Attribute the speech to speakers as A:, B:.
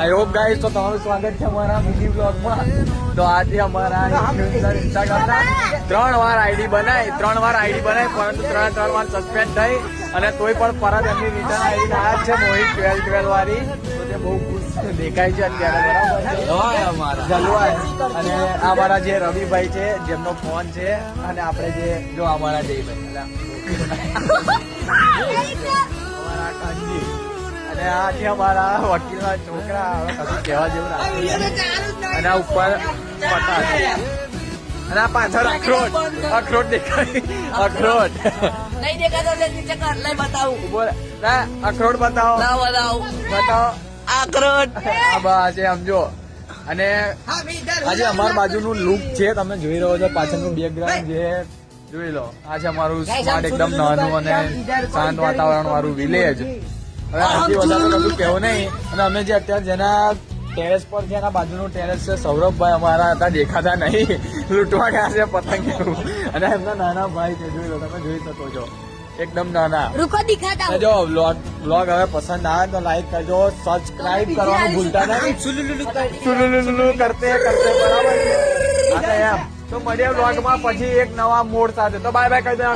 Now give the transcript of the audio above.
A: I hope guys તો તમારું સ્વાગત છે અમારા મિની બ્લોગમાં. તો આજે અમારા ઇન્સ્ટાગ્રામના 3 વાર આઈડી બનાવી પરંતુ 3 વાર સસ્પેન્ડ થઈ અને તોય પણ પરત એમની રિટર્ન આઈડી આ છે મોહિત 12 વાળી. તો તે બહુ ખુશ દેખાય છે અત્યારે, બરાબર જલવાય. અને આ અમારા જે રવિભાઈ છે જેમનો ફોન છે, અને આપણે જે જો અમારા જયભાઈ અમારા કાનજી, અને આ છે અમારા વકીલના છોકરા. કશું કહેવા જેવું રાખે. અને આ ઉપર પટાશ, અને આ પાછળ અખરોટ દેખાય. અખરોટ
B: નહીં દેખાતો લઈ બતાવું.
A: બોલ અખરોટ બતાવો. બતાવો
B: આક્રોટ.
A: આ બસ સમજો. અને આજે અમારી બાજુનું લુક છે, તમે જોઈ રહ્યો છો પાછળનું બેકગ્રાઉન્ડ જે જોઈ લો. આ છે અમારું સ્માર્ટ એકદમ નાનું અને શાંત વાતાવરણ વાળું વિલેજ. હવે આથી વધારે કશું કહેવું નહીં. અને અમે જે અત્યારે જેના ટેરેસ પર છે, એના બાજુનું ટેરેસ છે, સૌરભભાઈ અમારા હતા, દેખાતા નહીં, લૂંટવા ગયા છે પતંગ. અને એમના નાના ભાઈ છે, જોઈ લો, તમે જોઈ શકો છો, એકદમ નાના.
B: રૂકો દિખાતા
A: જો વ્લોગ હવે પસંદ આવે તો લાઈક કરજો, સબસ્ક્રાઇબ કરવાનું ભૂલતા નહીં. સુલુલુલુ કરતે બરાબર છે. એમ તો મળીએ વ્લોગમાં પછી એક નવા મોડ સાથે. તો બાય બાય કહી દો.